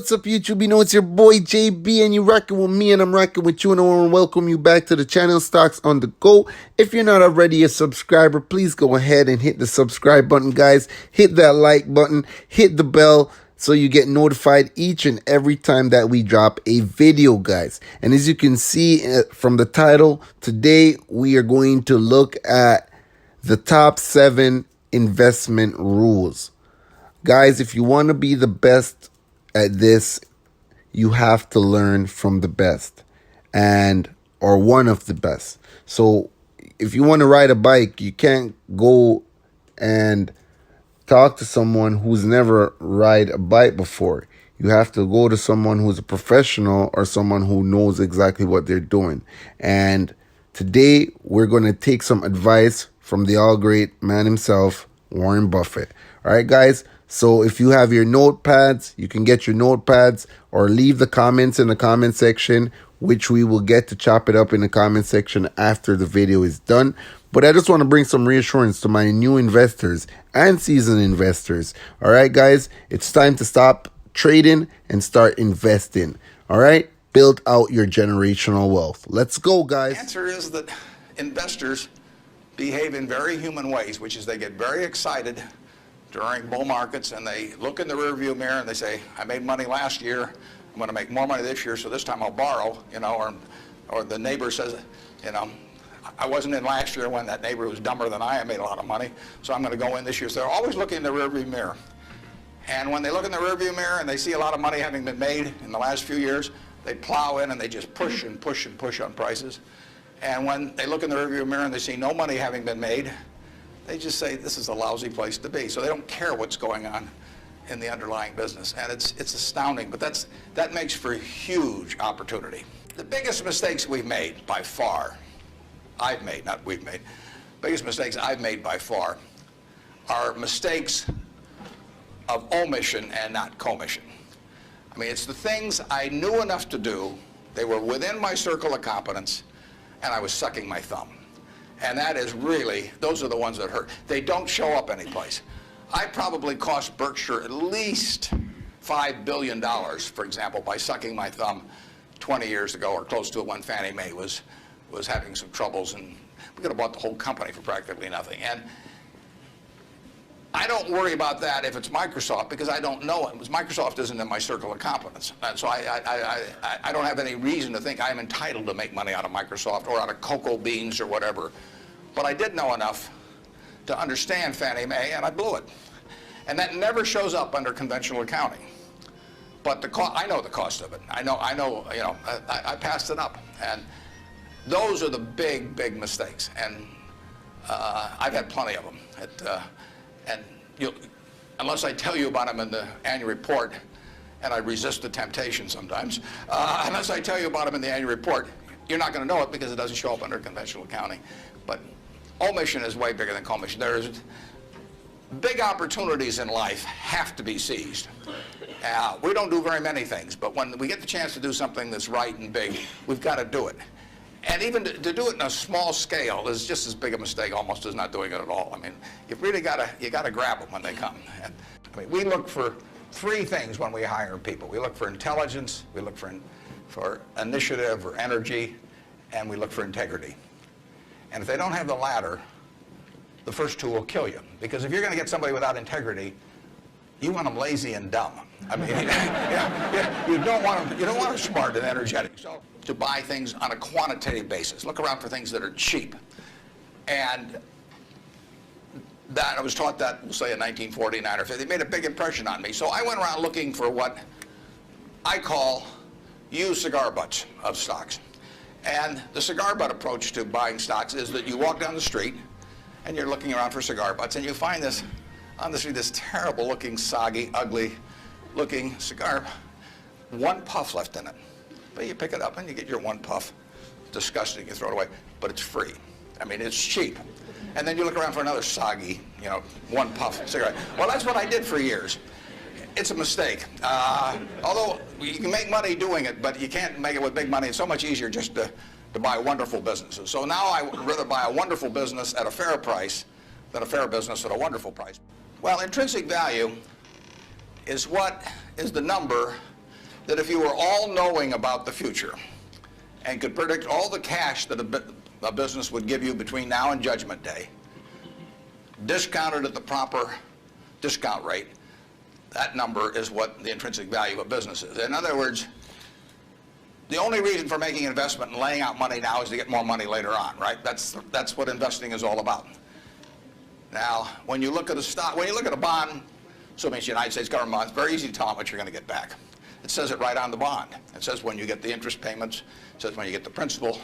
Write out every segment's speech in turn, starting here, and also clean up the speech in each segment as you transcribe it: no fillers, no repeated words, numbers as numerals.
what's up YouTube? You know it's your boy JB and you're rocking with me and I'm rocking with you, and I want to welcome you back to the channel Stocks on the Go. If you're not already a subscriber, please go ahead and hit the subscribe button, guys. Hit that like button, hit the bell so you get notified each and every time that we drop a video, guys. And as you can see from the title, today we are going to look at the top 7 investment rules. Guys, if you want to be the best at this, you have to learn from the best or one of the best. So if you want to ride a bike, you can't go and talk to someone who's never ride a bike before. You have to go to someone who's a professional or someone who knows exactly what they're doing. And today we're going to take some advice from the all great man himself, Warren Buffett. All right, guys. So if you have your notepads, you can get your notepads or leave the comments in the comment section, which we will get to chop it up in the comment section after the video is done. But I just want to bring some reassurance to my new investors and seasoned investors. All right, guys, it's time to stop trading and start investing. All right, build out your generational wealth. Let's go, guys. The answer is that investors behave in very human ways, which is they get very excited during bull markets, and they look in the rearview mirror and they say, I made money last year, I'm going to make more money this year, so this time I'll borrow, or the neighbor says, I wasn't in last year when that neighbor who was dumber than I made a lot of money, so I'm going to go in this year. So they're always looking in the rearview mirror. And when they look in the rearview mirror and they see a lot of money having been made in the last few years, they plow in and they just push and push and push on prices. And when they look in the rearview mirror and they see no money having been made, they just say this is a lousy place to be. So they don't care what's going on in the underlying business. And it's astounding, but that makes for huge opportunity. The biggest mistakes we've made by far, I've made, not we've made, biggest mistakes I've made by far are mistakes of omission and not commission. I mean, it's the things I knew enough to do, they were within my circle of competence, and I was sucking my thumb. And that is really, those are the ones that hurt. They don't show up anyplace. I probably cost Berkshire at least $5 billion, for example, by sucking my thumb 20 years ago or close to it when Fannie Mae was having some troubles, and we could have bought the whole company for practically nothing. And I don't worry about that if it's Microsoft, because I don't know it. Microsoft isn't in my circle of competence. And so I don't have any reason to think I'm entitled to make money out of Microsoft or out of cocoa beans or whatever. But I did know enough to understand Fannie Mae, and I blew it. And that never shows up under conventional accounting. But I know the cost of it. I passed it up. And those are the big, big mistakes. And I've had plenty of them. And unless I tell you about them in the annual report, and I resist the temptation sometimes, unless I tell you about them in the annual report, you're not going to know it because it doesn't show up under conventional accounting. But omission is way bigger than commission. There's big opportunities in life have to be seized. We don't do very many things, but when we get the chance to do something that's right and big, we've got to do it. And even to do it in a small scale is just as big a mistake almost as not doing it at all. I mean, you've really got to grab them when they come. And, we look for 3 things when we hire people. We look for intelligence, we look for initiative or energy, and we look for integrity. And if they don't have the latter, the first 2 will kill you. Because if you're going to get somebody without integrity, you want them lazy and dumb. I mean, you don't want them smart and energetic. So to buy things on a quantitative basis, look around for things that are cheap. And that I was taught that, we'll say in 1949 or 50, it made a big impression on me. So I went around looking for what I call used cigar butts of stocks. And the cigar butt approach to buying stocks is that you walk down the street and you're looking around for cigar butts, and you find this on the street, this terrible looking, soggy, ugly looking cigar, 1 puff left in it. But you pick it up and you get your 1 puff. Disgusting, you throw it away, but it's free. I mean, it's cheap. And then you look around for another soggy, 1 puff cigarette. Well, that's what I did for years. It's a mistake. Although you can make money doing it, but you can't make it with big money. It's so much easier just to buy wonderful businesses. So now I would rather buy a wonderful business at a fair price than a fair business at a wonderful price. Well, intrinsic value is the number that if you were all-knowing about the future and could predict all the cash that a business would give you between now and Judgment Day, discounted at the proper discount rate, that number is what the intrinsic value of a business is. In other words, the only reason for making an investment and laying out money now is to get more money later on, right? That's what investing is all about. Now, when you look at a stock, when you look at a bond, assuming it's the United States government bond, it's very easy to tell how much you're going to get back. It says it right on the bond. It says when you get the interest payments, it says when you get the principal.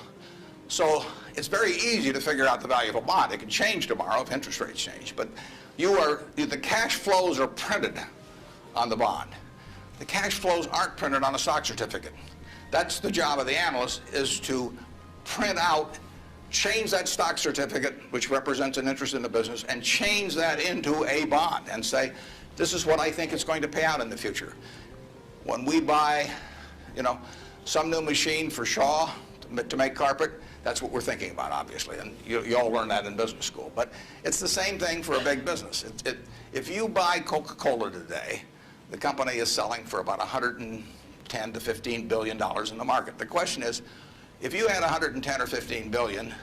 So it's very easy to figure out the value of a bond. It can change tomorrow if interest rates change, but the cash flows are printed on the bond. The cash flows aren't printed on a stock certificate. That's the job of the analyst, is to print out, change that stock certificate, which represents an interest in the business, and change that into a bond and say, this is what I think it's going to pay out in the future. When we buy, some new machine for Shaw to make carpet, that's what we're thinking about, obviously, and you all learn that in business school. But it's the same thing for a big business. If you buy Coca-Cola today, the company is selling for about $110 to $15 billion in the market. The question is, if you had 110 or 15 billion,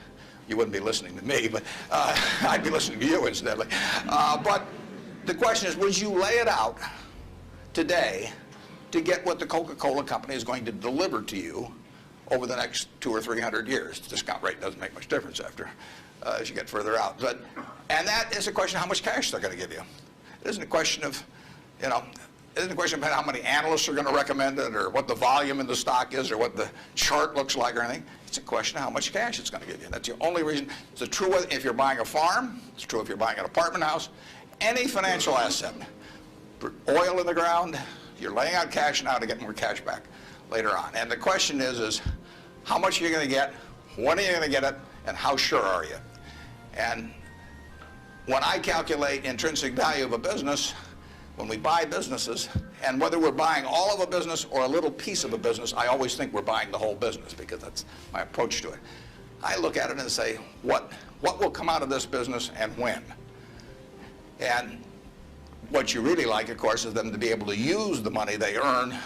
you wouldn't be listening to me, but I'd be listening to you incidentally. But the question is, would you lay it out today to get what the Coca-Cola company is going to deliver to you over the next 200 or 300 years? The discount rate doesn't make much difference after as you get further out. And that is a question of how much cash they're going to give you. It isn't a question of, it isn't a question of how many analysts are going to recommend it or what the volume in the stock is or what the chart looks like or anything. It's a question of how much cash it's going to give you. That's the only reason. It's true if you're buying a farm. It's true if you're buying an apartment house. Any financial asset. Oil in the ground, you're laying out cash now to get more cash back later on. And the question is how much are you going to get, when are you going to get it, and how sure are you? And when I calculate intrinsic value of a business, when we buy businesses, and whether we're buying all of a business or a little piece of a business, I always think we're buying the whole business because that's my approach to it. I look at it and say, what will come out of this business and when? And what you really like, of course, is them to be able to use the money they earn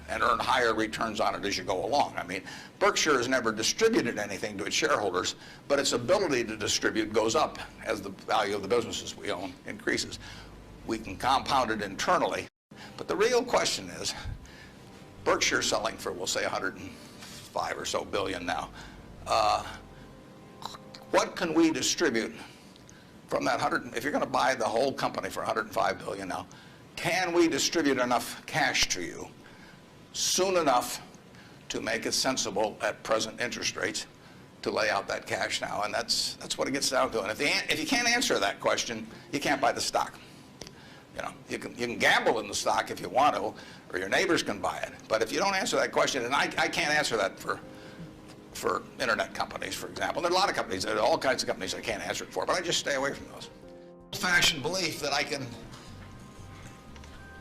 and earn higher returns on it as you go along. I mean, Berkshire has never distributed anything to its shareholders, but its ability to distribute goes up as the value of the businesses we own increases. We can compound it internally, but the real question is, Berkshire selling for, we'll say, 105 or so billion now. What can we distribute from that if you're going to buy the whole company for 105 billion now, can we distribute enough cash to you soon enough to make it sensible at present interest rates to lay out that cash now? And that's what it gets down to. And if you can't answer that question, you can't buy the stock. You can gamble in the stock if you want to, or your neighbors can buy it. But if you don't answer that question, and I can't answer that for internet companies, for example. There are a lot of companies, there are all kinds of companies I can't answer it for, but I just stay away from those. Old-fashioned belief that I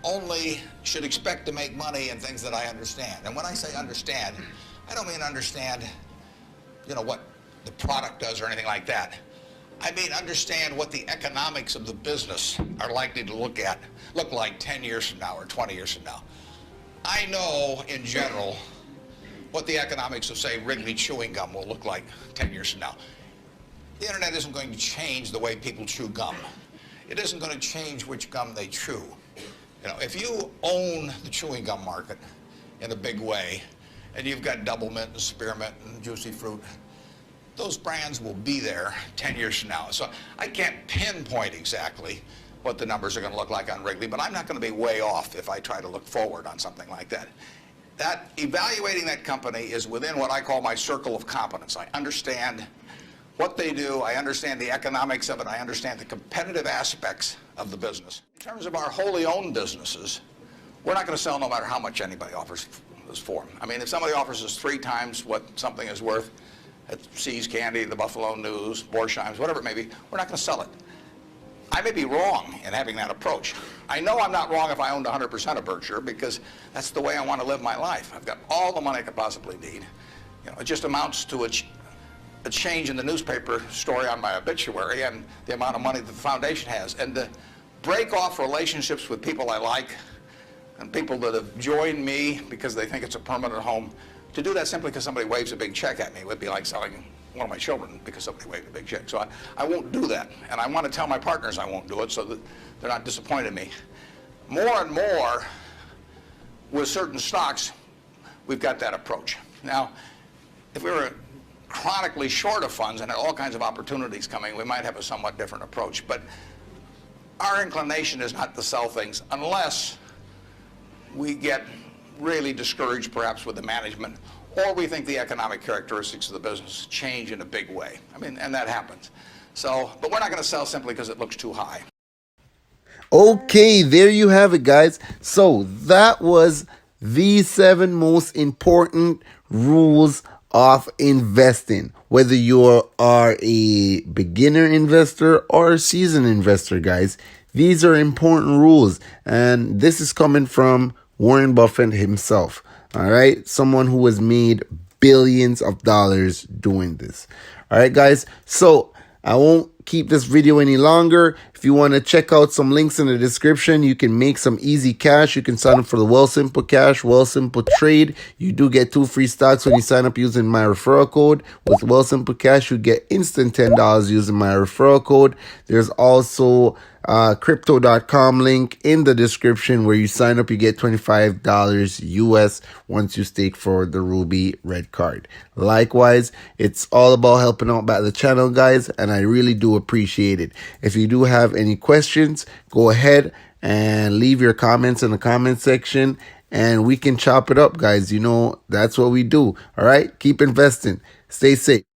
only should expect to make money in things that I understand. And when I say understand, I don't mean understand, what the product does or anything like that. I mean understand what the economics of the business are likely to look like 10 years from now or 20 years from now. I know, in general, what the economics of, say, Wrigley chewing gum will look like 10 years from now. The internet isn't going to change the way people chew gum. It isn't going to change which gum they chew. If you own the chewing gum market in a big way, and you've got Double Mint and Spearmint and Juicy Fruit, those brands will be there 10 years from now. So I can't pinpoint exactly what the numbers are going to look like on Wrigley, but I'm not going to be way off if I try to look forward on something like that. Evaluating that company is within what I call my circle of competence. I understand what they do, I understand the economics of it, I understand the competitive aspects of the business. In terms of our wholly owned businesses, we're not going to sell no matter how much anybody offers us for them. I mean, if somebody offers us 3 times what something is worth at See's Candy, the Buffalo News, Borsheim's, whatever it may be, we're not going to sell it. I may be wrong in having that approach. I know I'm not wrong if I owned 100% of Berkshire because that's the way I want to live my life. I've got all the money I could possibly need. It just amounts to a change in the newspaper story on my obituary and the amount of money that the foundation has. And to break off relationships with people I like and people that have joined me because they think it's a permanent home, to do that simply because somebody waves a big check at me would be like selling one of my children because somebody waved a big check. So I won't do that. And I want to tell my partners I won't do it so that they're not disappointed in me. More and more, with certain stocks, we've got that approach. Now, if we were chronically short of funds and had all kinds of opportunities coming, we might have a somewhat different approach. But our inclination is not to sell things unless we get really discouraged perhaps with the management, or we think the economic characteristics of the business change in a big way. I mean, and that happens. So, but we're not going to sell simply because it looks too high. Okay, there you have it, guys. So that was the 7 most important rules of investing, whether you are a beginner investor or a seasoned investor, guys. These are important rules, and this is coming from Warren Buffett himself. All right, someone who has made billions of dollars doing this. All right, guys. So I won't keep this video any longer. If you want to check out some links in the description, you can make some easy cash. You can sign up for the Wealthsimple Cash, Wealthsimple Trade. You do get 2 free stocks when you sign up using my referral code. With Wealthsimple Cash, you get instant $10 using my referral code. There's also crypto.com link in the description where you sign up, you get $25 US once you stake for the Ruby Red Card. Likewise, it's all about helping out back the channel, guys, and I really do appreciate it. If you do have any questions, go ahead and leave your comments in the comment section and we can chop it up, guys. You know, that's what we do. All right, keep investing. Stay safe.